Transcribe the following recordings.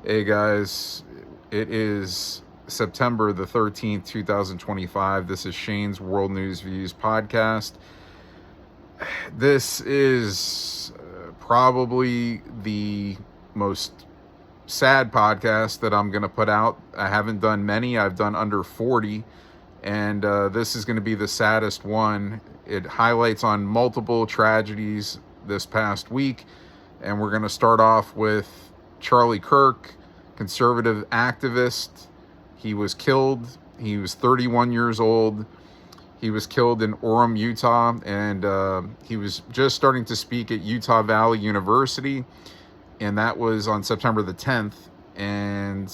Hey guys, it is September the 13th, 2025. This is Shane's World News Views podcast. This is probably the most sad podcast that I'm going to put out. I haven't done many, I've done under 40, and this is going to be the saddest one. It highlights on multiple tragedies this past week, and we're going to start off with Charlie Kirk, conservative activist. He was killed. He was 31 years old. He was killed in Orem, Utah, and he was just starting to speak at Utah Valley University, and that was on September the 10th. And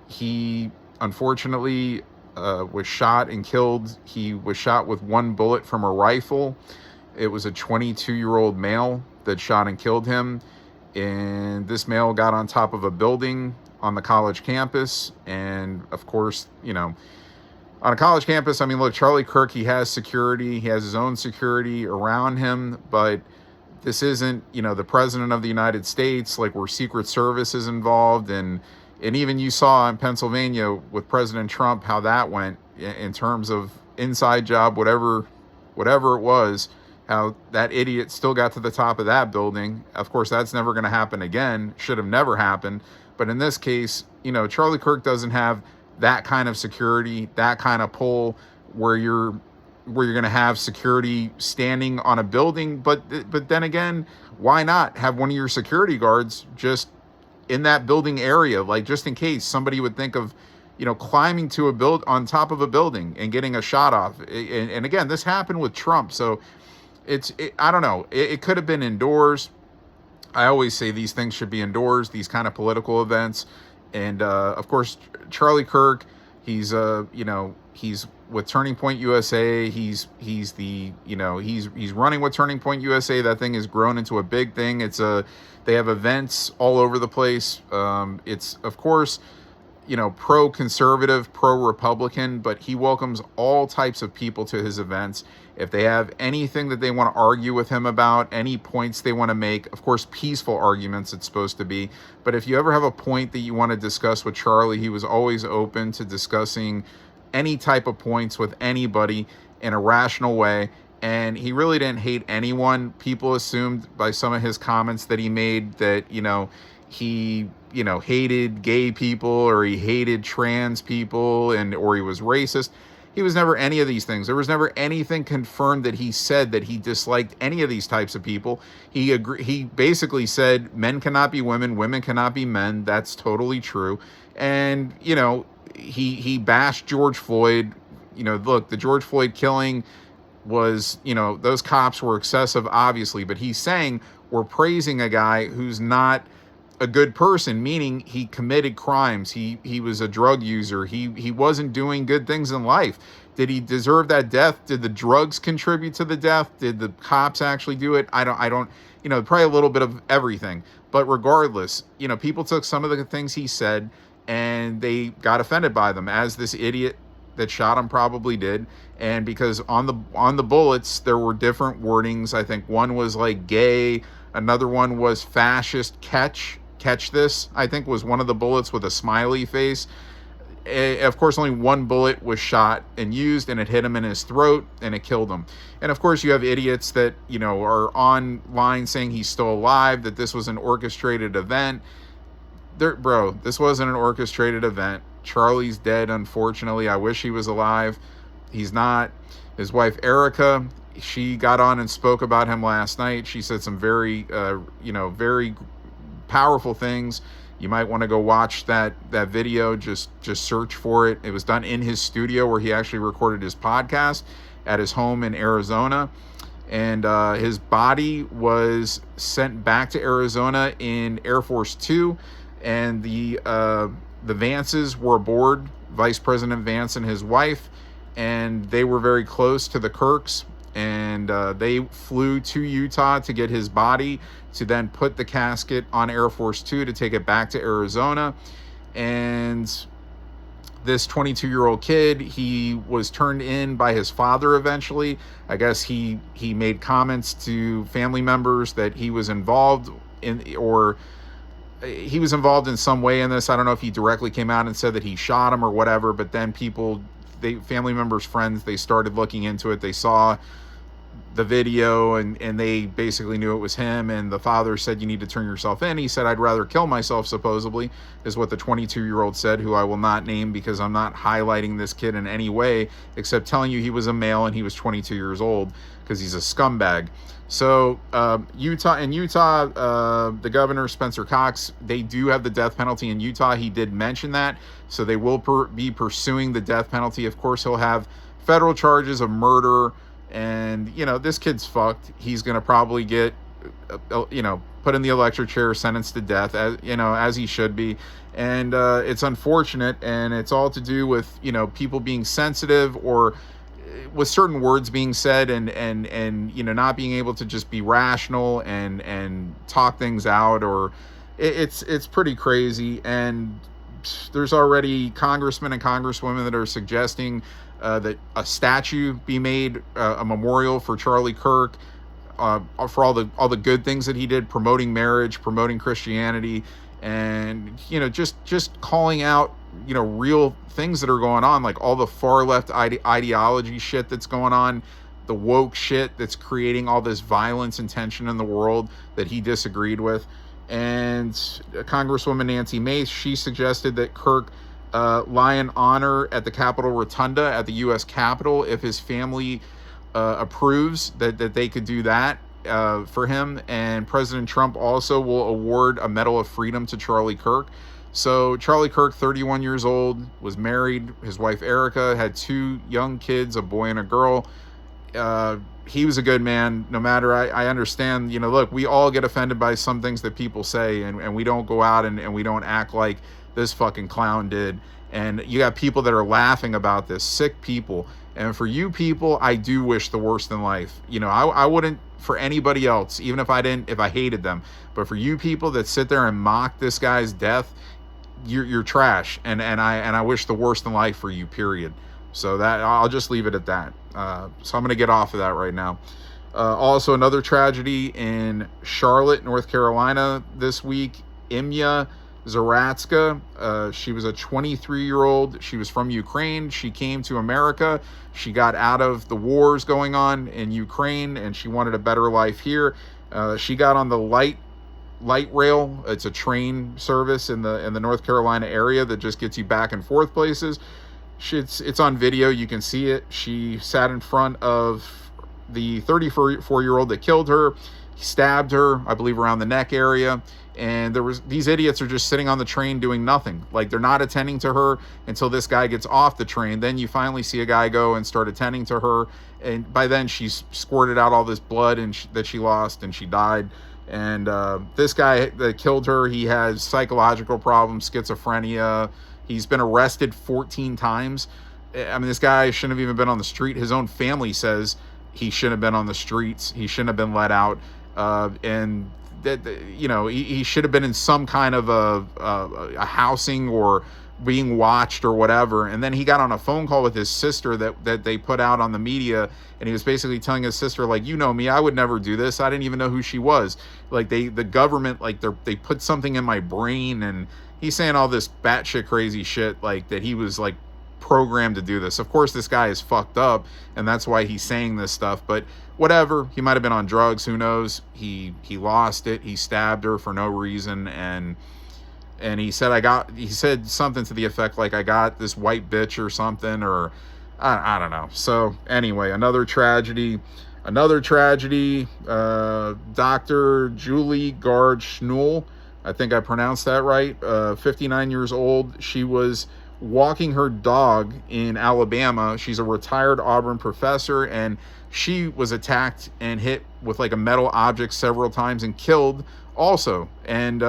he unfortunately was shot and killed. He was shot with one bullet from a rifle. It was a 22-year-old male that shot and killed him. And this male got on top of a building on the college campus. And of course, on a college campus, I mean, look, Charlie Kirk, he has security. He has his own security around him. But this isn't, the president of the United States, like where Secret Service is involved. And even you saw in Pennsylvania with President Trump how that went in terms of inside job, whatever it was, how that idiot still got to the top of that building. Of course, that's never going to happen again. Should have never happened. But in this case, Charlie Kirk doesn't have that kind of security, that kind of pull where you're going to have security standing on a building. But then again, why not have one of your security guards just in that building area, like just in case somebody would think of, climbing to on top of a building and getting a shot off. And again, this happened with Trump. So I don't know. It could have been indoors. I always say these things should be indoors, these kind of political events. And of course, Charlie Kirk, he's he's with Turning Point USA. He's running with Turning Point USA. That thing has grown into a big thing. They have events all over the place. It's of course, pro-conservative, pro-Republican, but he welcomes all types of people to his events. If they have anything that they want to argue with him about, any points they want to make, of course, peaceful arguments it's supposed to be. But if you ever have a point that you want to discuss with Charlie, he was always open to discussing any type of points with anybody in a rational way. And he really didn't hate anyone. People assumed by some of his comments that he made that, he hated gay people or he hated trans people or he was racist. He was never any of these things. There was never anything confirmed that he said that he disliked any of these types of people. He basically said men cannot be women, women cannot be men. That's totally true. And, he bashed George Floyd. Look, the George Floyd killing was, those cops were excessive, obviously, but he's saying we're praising a guy who's not a good person, meaning he committed crimes. He was a drug user. He wasn't doing good things in life. Did he deserve that death? Did the drugs contribute to the death? Did the cops actually do it? I don't, probably a little bit of everything. But regardless, people took some of the things he said and they got offended by them, as this idiot that shot him probably did. And because on the bullets, there were different wordings. I think one was like gay. Another one was fascist. Catch this, I think, was one of the bullets with a smiley face. Of course, only one bullet was shot and used, and it hit him in his throat, and it killed him. And of course, you have idiots that, are online saying he's still alive, that this was an orchestrated event. Bro, this wasn't an orchestrated event. Charlie's dead, unfortunately. I wish he was alive. He's not. His wife, Erica, she got on and spoke about him last night. She said some very, very powerful things. You might want to go watch that video. Just search for it. It was done in his studio where he actually recorded his podcast at his home in Arizona. And his body was sent back to Arizona in Air Force Two, and the Vances were aboard, Vice President Vance and his wife, and they were very close to the Kirks. And they flew to Utah to get his body, to then put the casket on Air Force Two to take it back to Arizona. And this 22-year-old kid, he was turned in by his father eventually. I guess he made comments to family members that he was involved in, or he was involved in some way in this. I don't know if he directly came out and said that he shot him or whatever, but then family members, friends, they started looking into it. They saw the video, and they basically knew it was him. And the father said, you need to turn yourself in. He said, I'd rather kill myself, supposedly, is what the 22-year-old said, who I will not name because I'm not highlighting this kid in any way except telling you he was a male and he was 22 years old, because he's a scumbag. So Utah, the governor, Spencer Cox, they do have the death penalty in Utah. He did mention that. So they will be pursuing the death penalty. Of course, he'll have federal charges of murder. And, this kid's fucked. He's going to probably get, put in the electric chair, sentenced to death, as he should be. And it's unfortunate. And it's all to do with, people being sensitive, or with certain words being said, and not being able to just be rational and talk things out. Or it's pretty crazy. And there's already congressmen and congresswomen that are suggesting that a statue be made, a memorial for Charlie Kirk, for all the good things that he did, promoting marriage, promoting Christianity, and just calling out real things that are going on, like all the far left ideology shit that's going on, the woke shit that's creating all this violence and tension in the world that he disagreed with. And Congresswoman Nancy Mace, she suggested that Kirk lie in honor at the Capitol Rotunda at the U.S. Capitol if his family approves that they could do that for him. And President Trump also will award a Medal of Freedom to Charlie Kirk. So Charlie Kirk, 31 years old, was married. His wife Erica had 2 young kids, a boy and a girl. He was a good man. No matter, I understand, look, we all get offended by some things that people say, and we don't go out and we don't act like this fucking clown did. And you got people that are laughing about this, sick people. And for you people, I do wish the worst in life. I wouldn't for anybody else, even if I hated them. But for you people that sit there and mock this guy's death, you're trash. And I wish the worst in life for you, period. So that I'll just leave it at that. So I'm going to get off of that right now. Also, another tragedy in Charlotte, North Carolina this week. Imya Zaratska, she was a 23-year-old. She was from Ukraine. She came to America. She got out of the wars going on in Ukraine, and she wanted a better life here. She got on the light rail. It's a train service in the North Carolina area that just gets you back and forth places. It's on video. You can see it. She sat in front of the 34-year-old that killed her. He stabbed her, I believe, around the neck area. And these idiots are just sitting on the train doing nothing. Like, they're not attending to her until this guy gets off the train. Then you finally see a guy go and start attending to her. And by then she's squirted out all this blood that she lost, and she died. And this guy that killed her, he has psychological problems, schizophrenia. He's been arrested 14 times. I mean, this guy shouldn't have even been on the street. His own family says he shouldn't have been on the streets. He shouldn't have been let out. And that, he should have been in some kind of a housing or being watched or whatever. And then he got on a phone call with his sister that they put out on the media, and he was basically telling his sister, like, me, I would never do this. I didn't even know who she was. Like, the government, like, they put something in my brain. And he's saying all this batshit crazy shit, like that he was like programmed to do this. Of course, this guy is fucked up, and that's why he's saying this stuff. But whatever, he might have been on drugs. Who knows? He lost it. He stabbed her for no reason, and he said he said something to the effect like, I got this white bitch or something, or I don't know. So anyway, another tragedy. Dr. Julie Gard Schnull, I think I pronounced that right, 59 years old. She was walking her dog in Alabama. She's a retired Auburn professor, and she was attacked and hit with like a metal object several times and killed also. And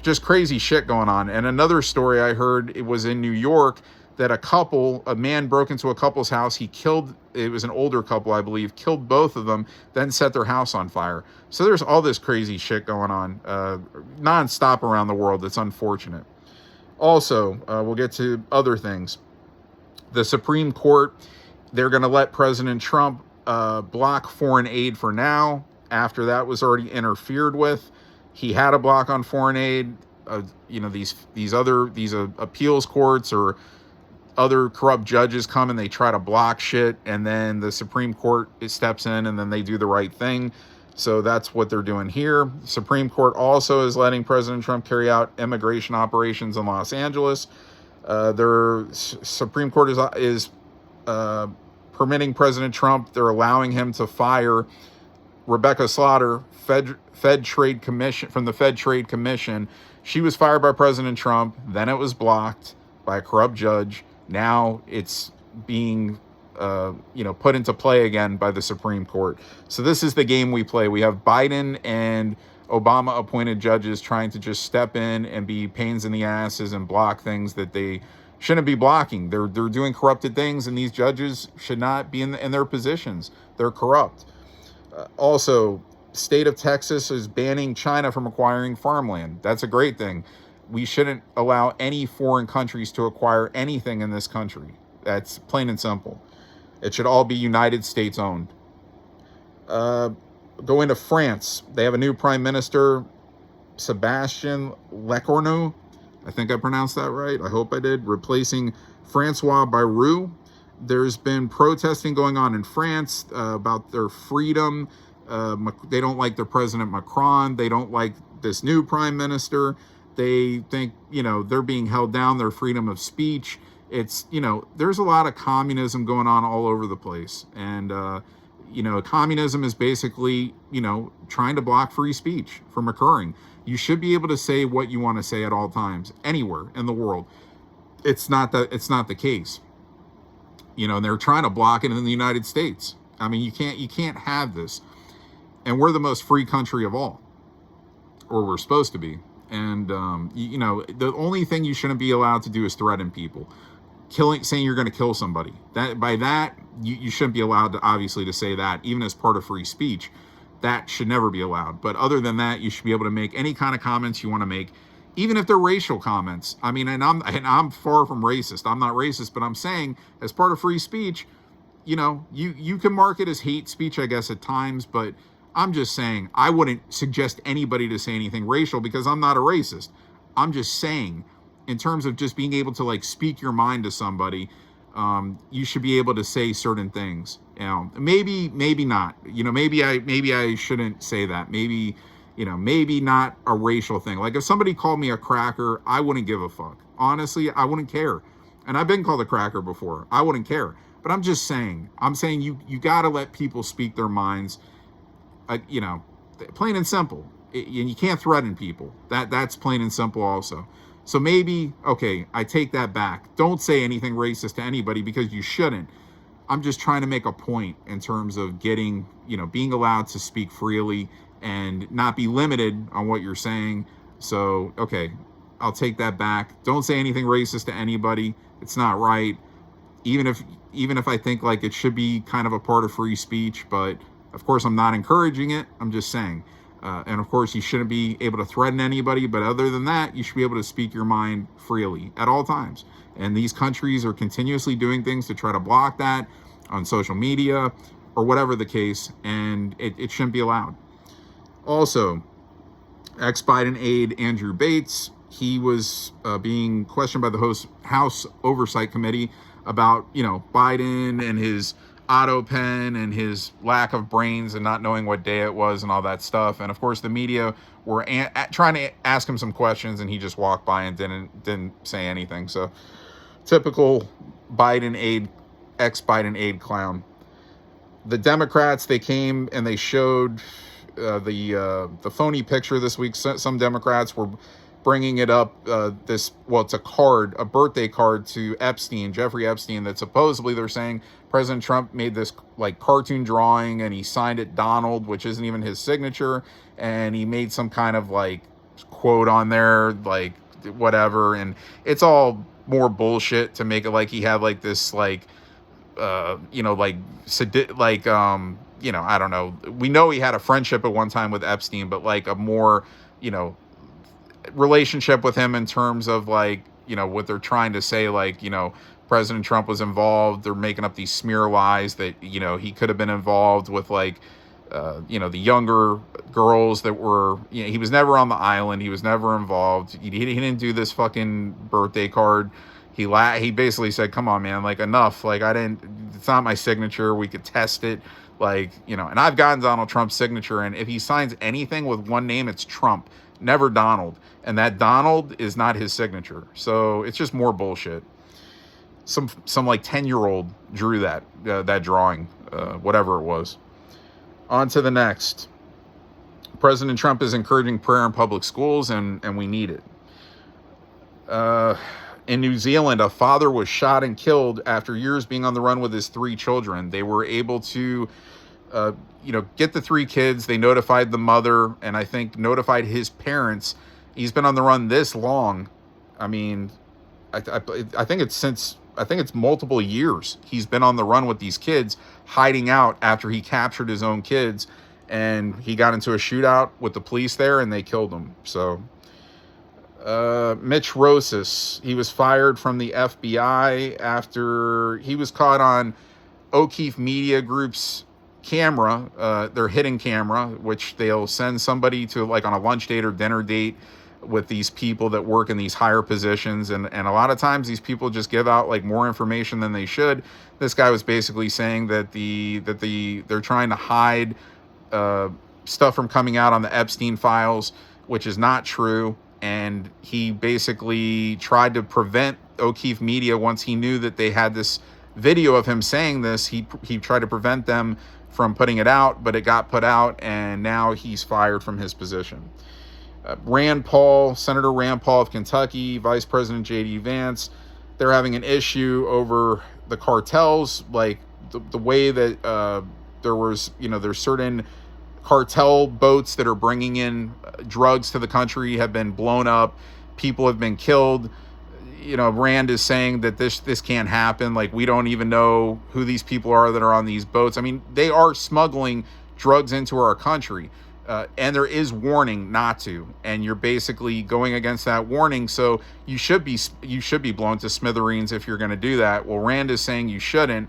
just crazy shit going on. And another story I heard, it was in New York, that a man broke into a couple's house. It was an older couple, I believe, killed both of them, then set their house on fire. So there's all this crazy shit going on nonstop around the world. It's unfortunate. Also, we'll get to other things. The Supreme Court, they're going to let President Trump block foreign aid for now. After that was already interfered with, he had a block on foreign aid. These appeals courts or other corrupt judges come and they try to block shit, and then the Supreme Court steps in and then they do the right thing. So that's what they're doing here. The Supreme Court also is letting President Trump carry out immigration operations in Los Angeles. Their Supreme Court is permitting President Trump. They're allowing him to fire Rebecca Slaughter, Fed Trade Commission, from the Fed Trade Commission. She was fired by President Trump. Then it was blocked by a corrupt judge. Now it's being put into play again by the Supreme Court. So this is the game we play. We have Biden and Obama appointed judges trying to just step in and be pains in the asses and block things that they shouldn't be blocking. They're doing corrupted things, and these judges should not be in their positions. They're corrupt. Also, state of Texas is banning China from acquiring farmland. That's a great thing. We shouldn't allow any foreign countries to acquire anything in this country. That's plain and simple. It should all be United States owned. Going to France, they have a new prime minister, Sebastien Lecornu. I think I pronounced that right. I hope I did. Replacing Francois Bayrou. There's been protesting going on in France about their freedom. They don't like their President Macron. They don't like this new prime minister. They think, they're being held down, their freedom of speech. It's, there's a lot of communism going on all over the place. And, communism is basically, trying to block free speech from occurring. You should be able to say what you want to say at all times, anywhere in the world. It's not the case. And they're trying to block it in the United States. I mean, you can't have this. And we're the most free country of all, or we're supposed to be. And, the only thing you shouldn't be allowed to do is threaten people. Saying you're going to kill somebody. You shouldn't be allowed to, obviously, to say that, even as part of free speech. That should never be allowed. But other than that, you should be able to make any kind of comments you want to make, even if they're racial comments. I mean, and I'm far from racist. I'm not racist, but I'm saying, as part of free speech, you can mark it as hate speech, I guess, at times, but I'm just saying, I wouldn't suggest anybody to say anything racial because I'm not a racist. I'm just saying, in terms of just being able to speak your mind to somebody, you should be able to say certain things. Maybe not. Maybe I shouldn't say that. Maybe not a racial thing. Like if somebody called me a cracker, I wouldn't give a fuck. Honestly, I wouldn't care. And I've been called a cracker before. I wouldn't care. But I'm just saying. I'm saying you got to let people speak their minds. Plain and simple. And you can't threaten people. That's plain and simple also. So maybe, okay, I take that back. Don't say anything racist to anybody because you shouldn't. I'm just trying to make a point in terms of being allowed to speak freely and not be limited on what you're saying. So, okay, I'll take that back. Don't say anything racist to anybody. It's not right. Even if I think it should be kind of a part of free speech, but of course I'm not encouraging it. I'm just saying. And of course, you shouldn't be able to threaten anybody. But other than that, you should be able to speak your mind freely at all times. And these countries are continuously doing things to try to block that on social media or whatever the case. And it shouldn't be allowed. Also, ex-Biden aide Andrew Bates, he was being questioned by the House Oversight Committee about, Biden and his auto pen and his lack of brains and not knowing what day it was and all that stuff. And of course the media were trying to ask him some questions, and he just walked by and didn't say anything. So typical ex-Biden aide clown. The Democrats, they came and they showed the phony picture this week. Some Democrats were bringing it up, it's a birthday card to Jeffrey Epstein, that supposedly they're saying President Trump made this cartoon drawing and he signed it Donald, which isn't even his signature, and he made some kind of quote on there, whatever, and it's all more bullshit to make it like he had this I don't know. We know he had a friendship at one time with Epstein, but a more, relationship with him in terms of what they're trying to say, President Trump was involved. They're making up these smear lies that, he could have been involved with the younger girls that were, he was never on the island. He was never involved. He didn't do this fucking birthday card. He basically said, come on, man, like, enough. Like, it's not my signature. We could test it. Like, and I've gotten Donald Trump's signature, and if he signs anything with one name, it's Trump, never Donald. And that Donald is not his signature. So it's just more bullshit. Some like 10-year-old drew that drawing, whatever it was. On to the next. President Trump is encouraging prayer in public schools, and we need it. In New Zealand, a father was shot and killed after years being on the run with his 3 children. They were able to, get the 3 kids. They notified the mother, and I think notified his parents. He's been on the run this long. I mean, I think it's multiple years he's been on the run with these kids, hiding out after he captured his own kids, and he got into a shootout with the police there, and they killed him. So, Mitch Rosas, he was fired from the FBI after he was caught on O'Keefe Media Group's camera, their hidden camera, which they'll send somebody to, like, on a lunch date or dinner date with these people that work in these higher positions, and a lot of times these people just give out like more information than they should. This guy was basically saying that they're trying to hide stuff from coming out on the Epstein files, which is not true. And he basically tried to prevent O'Keefe Media, once he knew that they had this video of him saying this, he tried to prevent them from putting it out, but it got put out, and now he's fired from his position. Senator Rand Paul of Kentucky, Vice President J.D. Vance, they're having an issue over the cartels, like the way that there's certain cartel boats that are bringing in drugs to the country have been blown up. People have been killed. Rand is saying that this can't happen. Like, we don't even know who these people are that are on these boats. I mean, they are smuggling drugs into our country. And there is warning not to, and you're basically going against that warning. So you should be blown to smithereens if you're going to do that. Well, Rand is saying you shouldn't,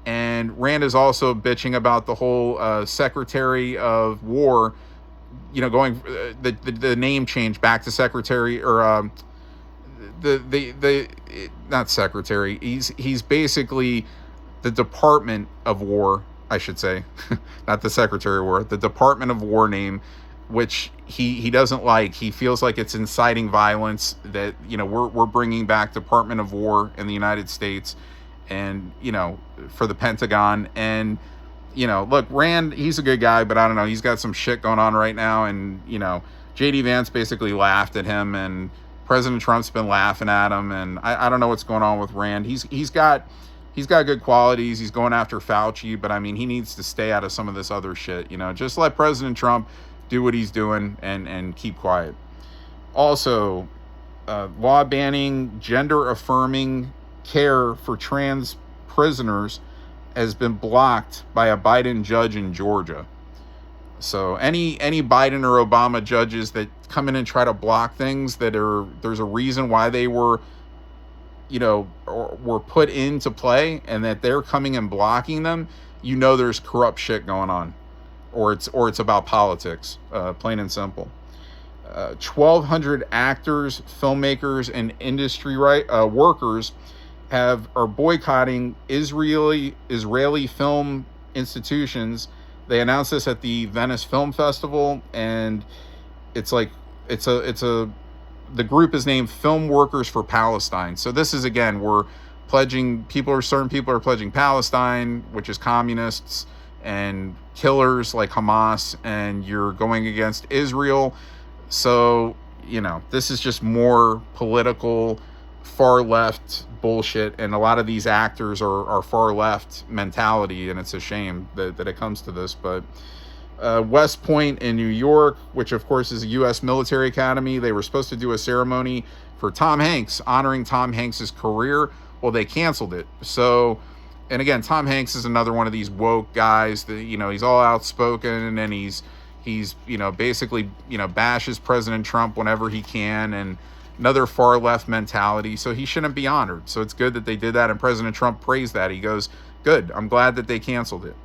and Rand is also bitching about the whole Secretary of War, going the name change back to Secretary, or not Secretary. He's basically the Department of War, I should say, not the Secretary of War, the Department of War name, which he doesn't like. He feels like it's inciting violence, that, we're bringing back Department of War in the United States, and, for the Pentagon. And, look, Rand, he's a good guy, but I don't know, he's got some shit going on right now. And, J.D. Vance basically laughed at him, and President Trump's been laughing at him. And I don't know what's going on with Rand. He's got good qualities. He's going after Fauci, but I mean, he needs to stay out of some of this other shit. Just let President Trump do what he's doing and keep quiet. Also, law banning gender-affirming care for trans prisoners has been blocked by a Biden judge in Georgia. So any Biden or Obama judges that come in and try to block things there's a reason why they were were put into play, and that they're coming and blocking them, there's corrupt shit going on, or it's about politics, plain and simple. 1,200 actors, filmmakers, and industry workers are boycotting Israeli film institutions. They announced this at the Venice Film Festival, and the group is named Film Workers for Palestine. So this is, again, certain people are pledging Palestine, which is communists and killers like Hamas, and you're going against Israel. So, this is just more political, far left bullshit, and a lot of these actors are far left mentality, and it's a shame that it comes to this. But West Point in New York, which of course is a U.S. military academy, they were supposed to do a ceremony for Tom Hanks, honoring Tom Hanks's career. Well, they canceled it. So, and again, Tom Hanks is another one of these woke guys that, he's all outspoken, and he's basically, bashes President Trump whenever he can, and another far left mentality. So he shouldn't be honored. So it's good that they did that, and President Trump praised that. He goes, good, I'm glad that they canceled it.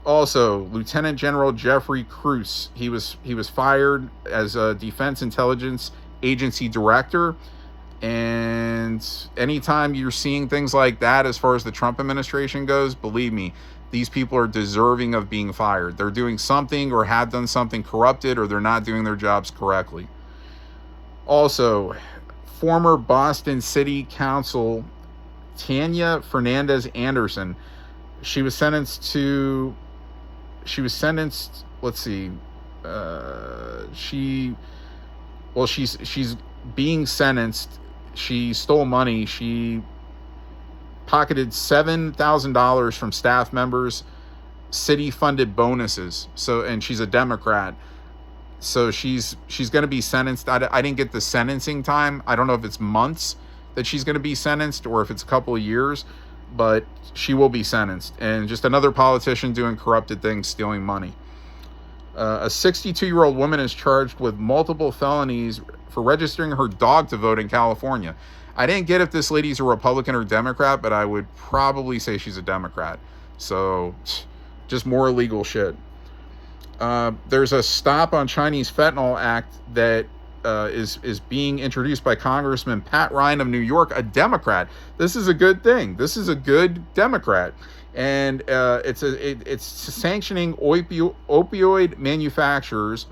Also, Lieutenant General Jeffrey Cruz, he was fired as a Defense Intelligence Agency director. And anytime you're seeing things like that, as far as the Trump administration goes, believe me, these people are deserving of being fired. They're doing something or have done something corrupted, or they're not doing their jobs correctly. Also, former Boston City Council Tanya Fernandez Anderson, she was sentenced to, let's see, she's being sentenced. She stole money. She pocketed $7,000 from staff members, city-funded bonuses. So, and she's a Democrat. So she's going to be sentenced. I didn't get the sentencing time. I don't know if it's months that she's going to be sentenced or if it's a couple of years, but she will be sentenced. And just another politician doing corrupted things, stealing money. A 62-year-old woman is charged with multiple felonies for registering her dog to vote in California. I didn't get if this lady's a Republican or Democrat, but I would probably say she's a Democrat. So just more illegal shit. There's a Stop on Chinese Fentanyl Act that is being introduced by Congressman Pat Ryan of New York, a Democrat. This is a good thing. This is a good Democrat. And it's sanctioning opioid manufacturers,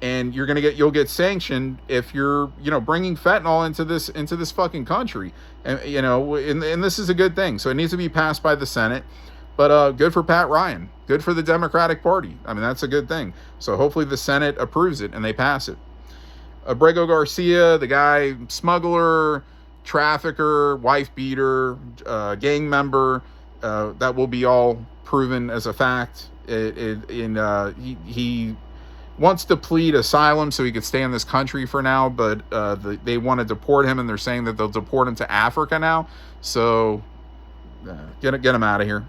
and you'll get sanctioned if you're bringing fentanyl into this fucking country, and and this is a good thing. So it needs to be passed by the Senate, but good for Pat Ryan, good for the Democratic Party. I mean, that's a good thing. So hopefully the Senate approves it and they pass it. Abrego Garcia, the guy, smuggler, trafficker, wife beater, gang member. That will be all proven as a fact. He wants to plead asylum so he could stay in this country for now, but they want to deport him, and they're saying that they'll deport him to Africa now. So get him out of here.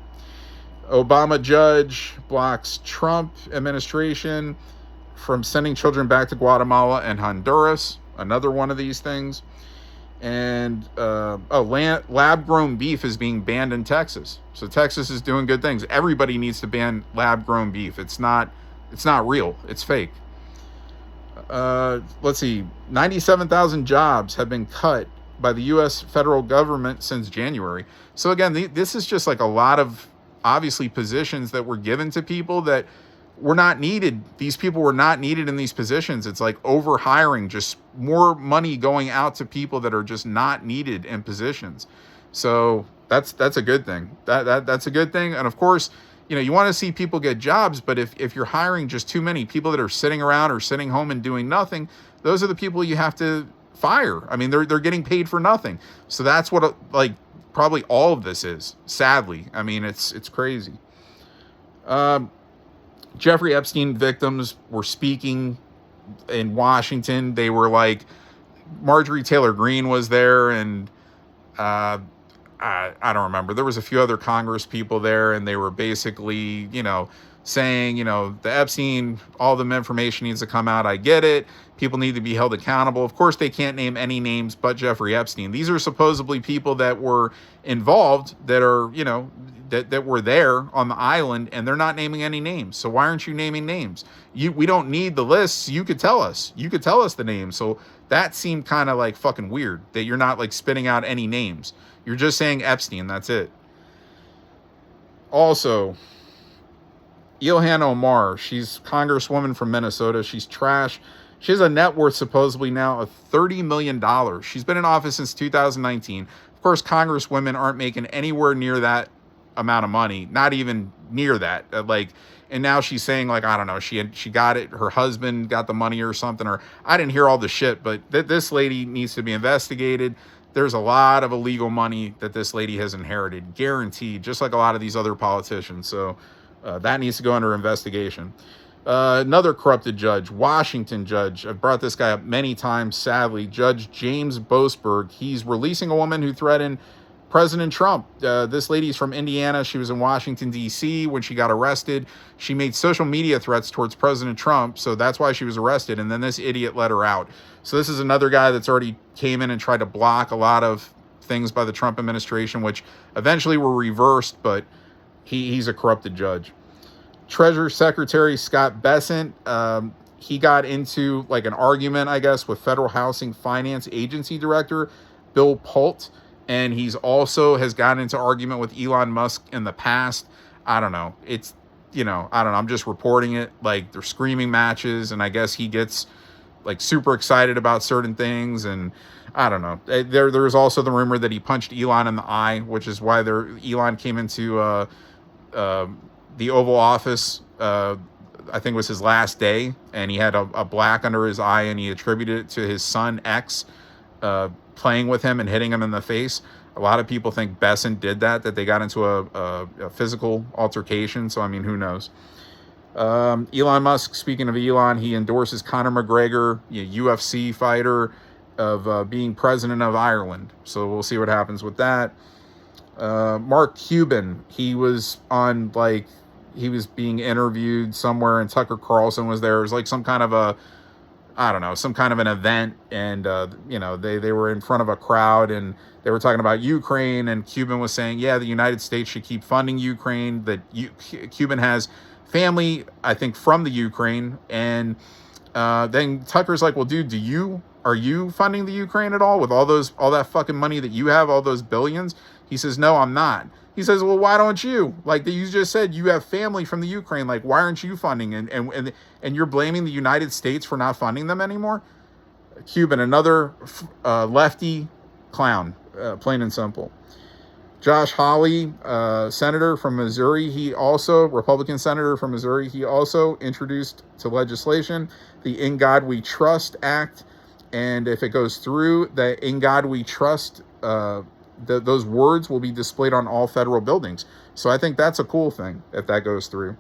Obama judge blocks Trump administration from sending children back to Guatemala and Honduras. Another one of these things. And lab-grown beef is being banned in Texas. So Texas is doing good things. Everybody needs to ban lab-grown beef. It's not real. It's fake. Let's see. 97,000 jobs have been cut by the U.S. federal government since January. So again, this is just like a lot of, obviously, positions that were given to people that were not needed. These people were not needed in these positions. It's like overhiring, just more money going out to people that are just not needed in positions. So that's a good thing. That's a good thing. And of course, you want to see people get jobs, but if you're hiring just too many people that are sitting around or sitting home and doing nothing, those are the people you have to fire. I mean, they're getting paid for nothing. So that's what probably all of this is, sadly. I mean, it's crazy. Jeffrey Epstein victims were speaking in Washington. They were like, Marjorie Taylor Greene was there, and I don't remember. There was a few other Congress people there, and they were basically, saying, the Epstein, all the information needs to come out. I get it. People need to be held accountable. Of course, they can't name any names but Jeffrey Epstein. These are supposedly people that were involved, that are, that were there on the island, and they're not naming any names. So why aren't you naming names? We don't need the lists. You could tell us. You could tell us the names. So that seemed kind of like fucking weird that you're not like spitting out any names. You're just saying Epstein. That's it. Also, Ilhan Omar, she's Congresswoman from Minnesota. She's trash. She has a net worth supposedly now of $30 million. She's been in office since 2019. Of course, Congresswomen aren't making anywhere near that amount of money, not even near that. And now she's saying, like, I don't know, she got it, her husband got the money or something, or I didn't hear all the shit, but this lady needs to be investigated. There's a lot of illegal money that this lady has inherited, guaranteed, just like a lot of these other politicians. So that needs to go under investigation. Another corrupted judge, Washington judge. I've brought this guy up many times, sadly. Judge James Boasberg. He's releasing a woman who threatened President Trump. This lady's from Indiana. She was in Washington, D.C. when she got arrested. She made social media threats towards President Trump, so that's why she was arrested. And then this idiot let her out. So this is another guy that's already came in and tried to block a lot of things by the Trump administration, which eventually were reversed, but he's a corrupted judge. Treasury Secretary Scott Bessent, he got into like an argument, I guess, with Federal Housing Finance Agency Director Bill Pult, and he's also has gotten into argument with Elon Musk in the past. I don't know. It's, I don't know. I'm just reporting it. Like, they're screaming matches, and I guess he gets like super excited about certain things, and I don't know. There's also the rumor that he punched Elon in the eye, which is why Elon came into the Oval Office. I think it was his last day, and he had a black under his eye, and he attributed it to his son X playing with him and hitting him in the face. A lot of people think Bessent did that they got into a physical altercation. So, I mean, who knows? Elon Musk, speaking of Elon, he endorses Conor McGregor, UFC fighter, of being president of Ireland. So we'll see what happens with that. Mark Cuban, he was being interviewed somewhere, and Tucker Carlson was there. It was like some kind of an event, and they were in front of a crowd, and they were talking about Ukraine, and Cuban was saying, yeah, the United States should keep funding Ukraine, that Cuban has family, I think, from the Ukraine. And then Tucker's like, well, dude, are you funding the Ukraine at all with all that fucking money that you have, all those billions? He says, no, I'm not. He says, well, why don't you? Like, you just said you have family from the Ukraine. Like, why aren't you funding? And you're blaming the United States for not funding them anymore? Cuban, another lefty clown, plain and simple. Josh Hawley, senator from Missouri, Republican senator from Missouri, he also introduced to legislation the In God We Trust Act. And if it goes through, the In God We Trust, those words will be displayed on all federal buildings. So I think that's a cool thing if that goes through.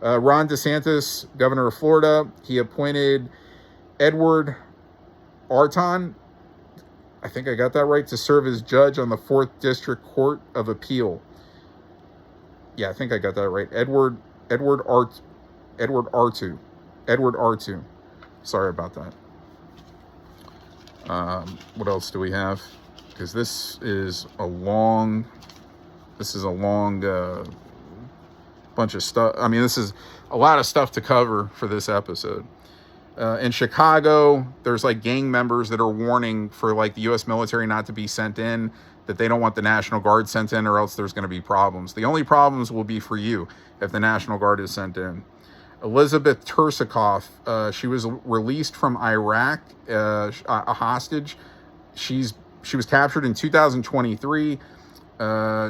Ron DeSantis, governor of Florida, he appointed Edward Arton, I think I got that right, to serve as judge on the 4th District Court of Appeal. Yeah, I think I got that right. Edward Artu. Sorry about that. What else do we have? Because this is a long bunch of stuff. I mean, this is a lot of stuff to cover for this episode. In Chicago, there's like gang members that are warning for like the U.S. military not to be sent in, that they don't want the National Guard sent in, or else there's going to be problems. The only problems will be for you if the National Guard is sent in. Elizabeth Tersakoff, she was released from Iraq, a hostage. She was captured in 2023.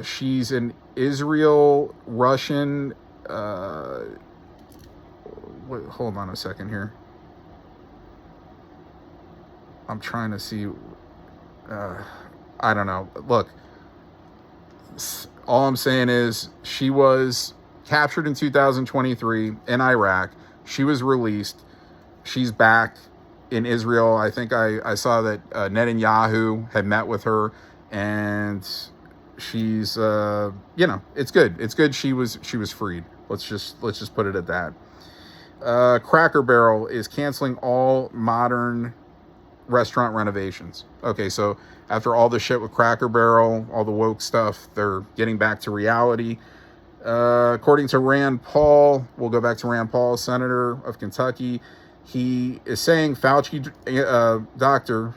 She's an Israel-Russian... hold on a second here. I'm trying to see... I don't know. Look, all I'm saying is she was captured in 2023 in Iraq. She was released. She's back in Israel. I think I saw that Netanyahu had met with her, and she's it's good. It's good she was freed. Let's just put it at that. Cracker Barrel is canceling all modern restaurant renovations. Okay, so after all the shit with Cracker Barrel, all the woke stuff, they're getting back to reality. According to Rand Paul, we'll go back to Rand Paul, senator of Kentucky. He is saying Fauci, doctor,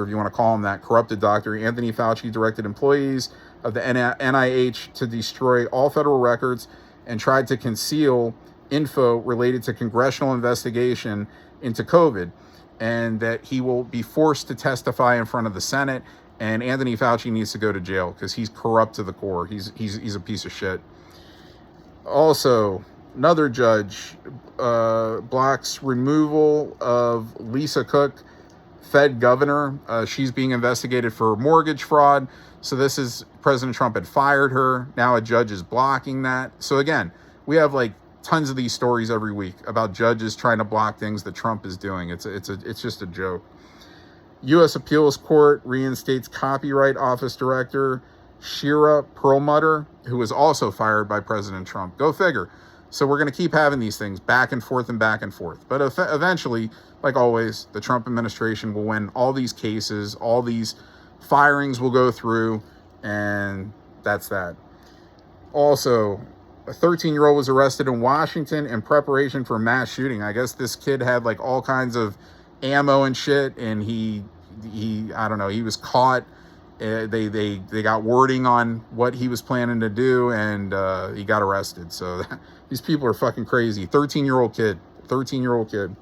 if you want to call him that, corrupted doctor, Anthony Fauci directed employees of the NIH to destroy all federal records and tried to conceal info related to congressional investigation into COVID, and that he will be forced to testify in front of the Senate. And Anthony Fauci needs to go to jail because he's corrupt to the core. He's a piece of shit. Also, another judge blocks removal of Lisa Cook, Fed governor. She's being investigated for mortgage fraud. So this is, President Trump had fired her. Now a judge is blocking that. So again, we have like tons of these stories every week about judges trying to block things that Trump is doing. It's just a joke. U.S. Appeals Court reinstates Copyright Office Director Shira Perlmutter, who was also fired by President Trump. Go figure. So we're going to keep having these things back and forth and back and forth. But eventually, like always, the Trump administration will win all these cases, all these firings will go through, and that's that. Also, A 13-year-old was arrested in Washington in preparation for a mass shooting. I guess this kid had like all kinds of ammo and shit, and he I don't know, he was caught. They got wording on what he was planning to do, and he got arrested. So these people are fucking crazy. 13-year-old kid.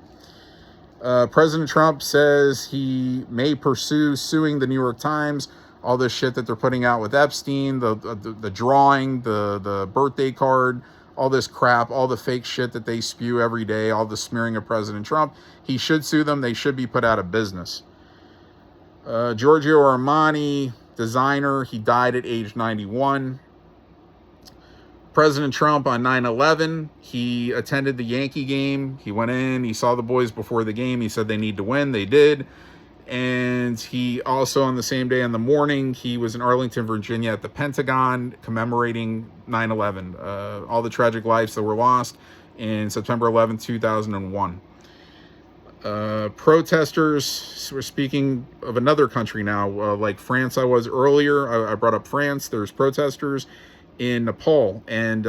President Trump says he may pursue suing the New York Times. All this shit that they're putting out with Epstein, the drawing, the birthday card, all this crap, all the fake shit that they spew every day, all the smearing of President Trump. He should sue them. They should be put out of business. Giorgio Armani, designer, he died at age 91. President Trump on 9/11, he attended the Yankee game. He went in, he saw the boys before the game. He said they need to win. They did. And he also, on the same day in the morning, he was in Arlington, Virginia at the Pentagon commemorating 9/11, all the tragic lives that were lost in September 11th, 2001. Protesters, we're speaking of another country now, like France I was earlier. I brought up France. There's protesters in Nepal, and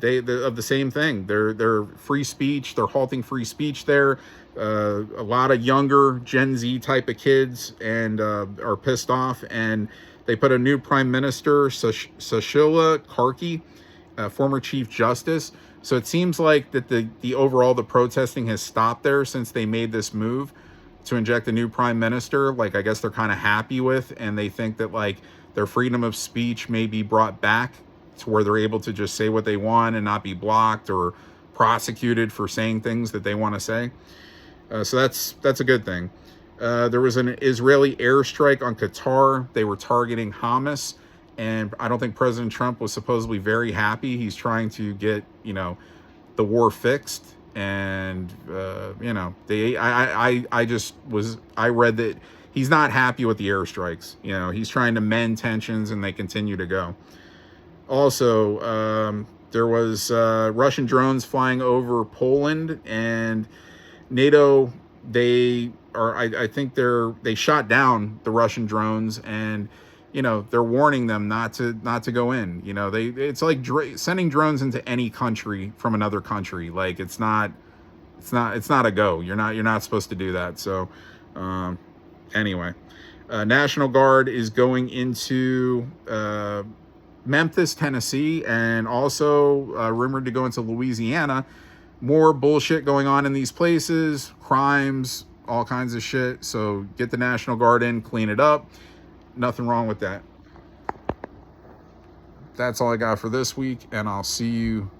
they of the same thing. They're free speech. They're halting free speech there. A lot of younger Gen Z type of kids and are pissed off, and they put a new prime minister, Sushila Karki, former chief justice. So it seems like that the overall the protesting has stopped there since they made this move to inject a new prime minister. Like, I guess they're kind of happy with, and they think that like their freedom of speech may be brought back to where they're able to just say what they want and not be blocked or prosecuted for saying things that they want to say. So that's a good thing. There was an Israeli airstrike on Qatar. They were targeting Hamas, and I don't think President Trump was supposedly very happy. He's trying to get, the war fixed, and I read that he's not happy with the airstrikes. He's trying to mend tensions, and they continue to go. Also, there was Russian drones flying over Poland, and NATO, I think they shot down the Russian drones, and they're warning them not to go in. It's like sending drones into any country from another country. Like, it's not a go. You're not supposed to do that. So anyway, National Guard is going into Memphis, Tennessee, and also rumored to go into Louisiana. More bullshit going on in these places, crimes, all kinds of shit. So get the National Guard in, clean it up. Nothing wrong with that. That's all I got for this week, and I'll see you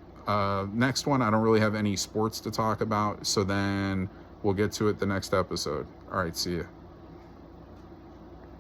next one. I don't really have any sports to talk about, so then we'll get to it the next episode. All right, see ya.